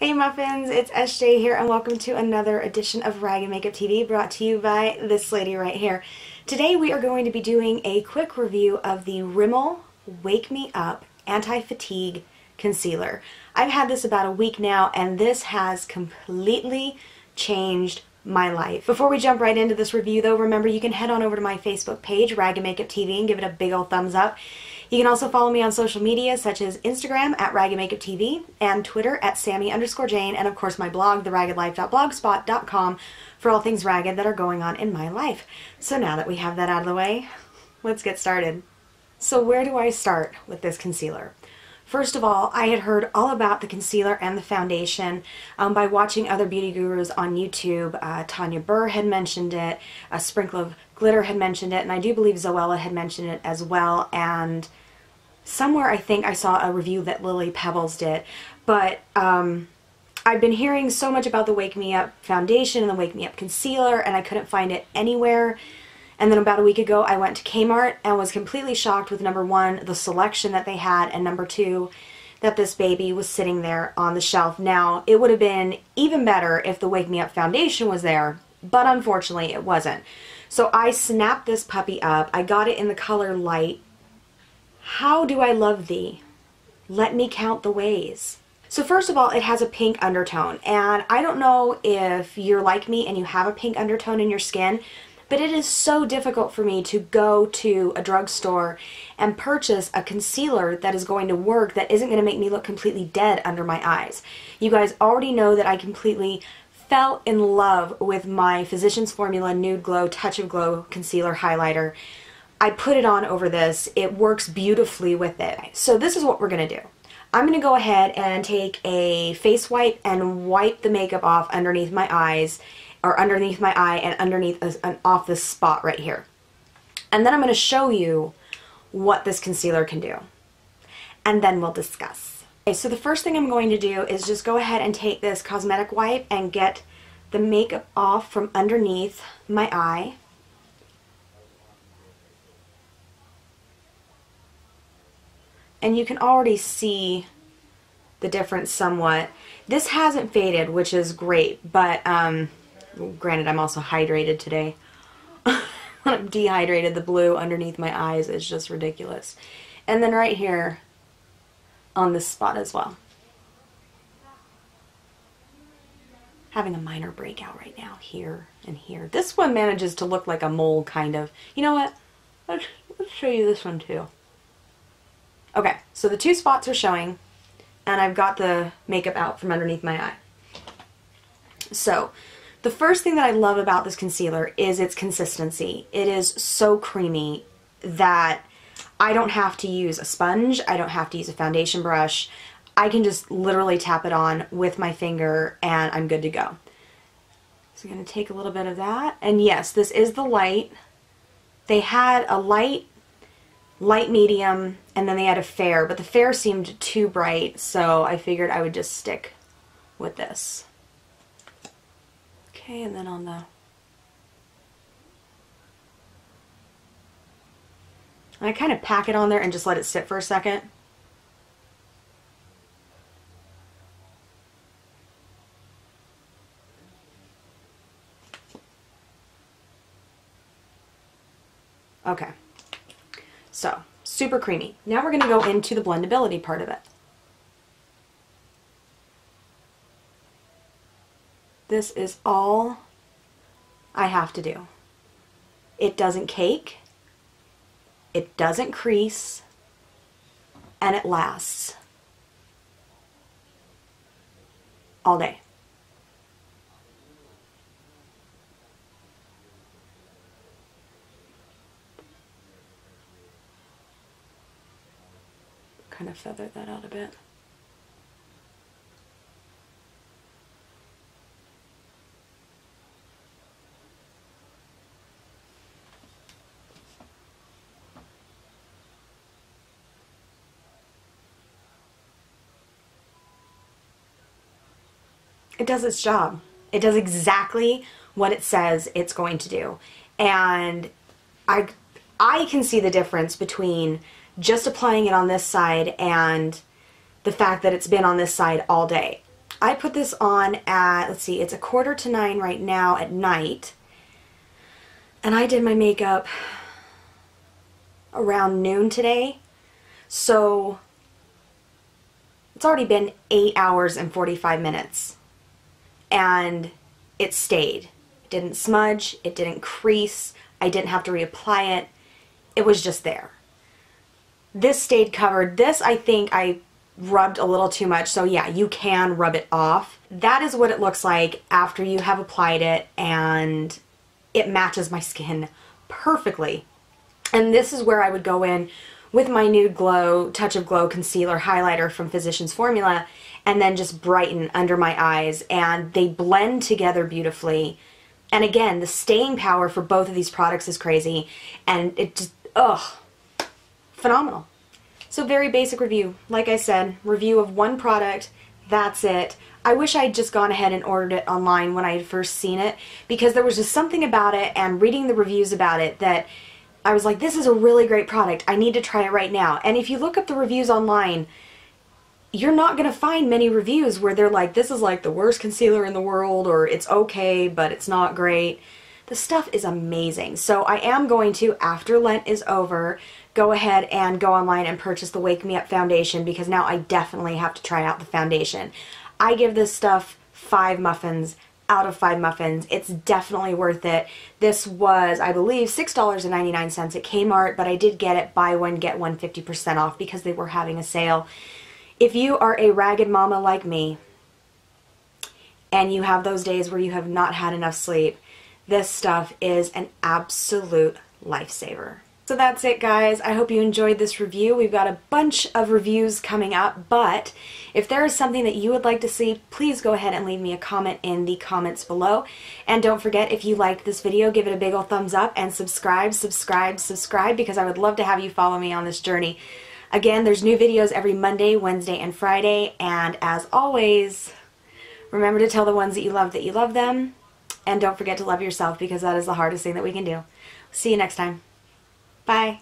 Hey muffins, it's SJ here and welcome to another edition of Rag and Makeup TV brought to you by this lady right here. Today we are going to be doing a quick review of the Rimmel Wake Me Up Anti-Fatigue Concealer. I've had this about a week now and this has completely changed my life. Before we jump right into this review though, remember you can head on over to my Facebook page, Rag and Makeup TV, and give it a big old thumbs up. You can also follow me on social media such as Instagram at Rag and Makeup TV and Twitter at Sammy_Jane, and of course my blog, theraggedlife.blogspot.com, for all things ragged that are going on in my life. So now that we have that out of the way, let's get started. So where do I start with this concealer? First of all, I had heard all about the concealer and the foundation by watching other beauty gurus on YouTube. Tanya Burr had mentioned it, a Sprinkle of Glitter had mentioned it, and I do believe Zoella had mentioned it as well, and somewhere I think I saw a review that Lily Pebbles did. But I've been hearing so much about the Wake Me Up foundation and the Wake Me Up concealer, and I couldn't find it anywhere. And then about a week ago I went to Kmart and was completely shocked with number one, the selection that they had, and number two, that this baby was sitting there on the shelf. Now, it would have been even better if the Wake Me Up foundation was there, but unfortunately it wasn't. So I snapped this puppy up. I got it in the color Light. How do I love thee? Let me count the ways. So first of all, it has a pink undertone, and I don't know if you're like me and you have a pink undertone in your skin, but it is so difficult for me to go to a drugstore and purchase a concealer that is going to work, that isn't going to make me look completely dead under my eyes. You guys already know that I completely fell in love with my Physicians Formula Nude Glow Touch of Glow Concealer Highlighter. I put it on over this. It works beautifully with it. So this is what we're going to do. I'm going to go ahead and take a face wipe and wipe the makeup off underneath my eyes, or underneath my eye and underneath off this spot right here. And then I'm going to show you what this concealer can do. And then we'll discuss. Okay, so the first thing I'm going to do is just go ahead and take this cosmetic wipe and get the makeup off from underneath my eye. And you can already see the difference somewhat. This hasn't faded, which is great, but granted, I'm also hydrated today. When I'm dehydrated, the blue underneath my eyes is just ridiculous. And then right here on this spot as well. Having a minor breakout right now, here and here. This one manages to look like a mole, kind of. You know what? Let's show you this one too. Okay, so the two spots are showing, and I've got the makeup out from underneath my eye. So, the first thing that I love about this concealer is its consistency. It is so creamy that I don't have to use a sponge, I don't have to use a foundation brush. I can just literally tap it on with my finger and I'm good to go. So I'm going to take a little bit of that. And yes, this is the light. They had a light medium, and then they had a fair, but the fair seemed too bright, so I figured I would just stick with this. Okay, and then on the... I kind of pack it on there and just let it sit for a second. Okay. So, super creamy. Now we're going to go into the blendability part of it. This is all I have to do. It doesn't cake, it doesn't crease, and it lasts all day. Kind of feather that out a bit. It does its job. It does exactly what it says it's going to do. And I can see the difference between just applying it on this side and the fact that it's been on this side all day. I put this on at, let's see, it's 8:45 right now at night. And I did my makeup around noon today. So it's already been 8 hours and 45 minutes. And it stayed. It didn't smudge. It didn't crease. I didn't have to reapply it. It was just there. This stayed covered. This, I think I rubbed a little too much. So yeah, you can rub it off. That is what it looks like after you have applied it, and it matches my skin perfectly. And this is where I would go in with my Nude Glow Touch of Glow Concealer Highlighter from Physicians Formula, and then just brighten under my eyes, and they blend together beautifully. And again, the staying power for both of these products is crazy, and it just, ugh, phenomenal. So very basic review. Like I said, review of one product, that's it. I wish I had just gone ahead and ordered it online when I had first seen it, because there was just something about it, and reading the reviews about it, that I was like, this is a really great product. I need to try it right now. And if you look up the reviews online, you're not going to find many reviews where they're like, this is like the worst concealer in the world, or it's okay, but it's not great. The stuff is amazing. So I am going to, after Lent is over, go ahead and go online and purchase the Wake Me Up foundation, because now I definitely have to try out the foundation. I give this stuff 5 muffins out of 5 muffins. It's definitely worth it. This was, I believe, $6.99 at Kmart, but I did get it buy one, get one 50% off because they were having a sale. If you are a ragged mama like me, and you have those days where you have not had enough sleep, this stuff is an absolute lifesaver. So that's it, guys. I hope you enjoyed this review. We've got a bunch of reviews coming up, but if there is something that you would like to see, please go ahead and leave me a comment in the comments below. And don't forget, if you liked this video, give it a big ol' thumbs up and subscribe, because I would love to have you follow me on this journey. Again, there's new videos every Monday, Wednesday, and Friday, and as always, remember to tell the ones that you love them, and don't forget to love yourself, because that is the hardest thing that we can do. See you next time. Bye.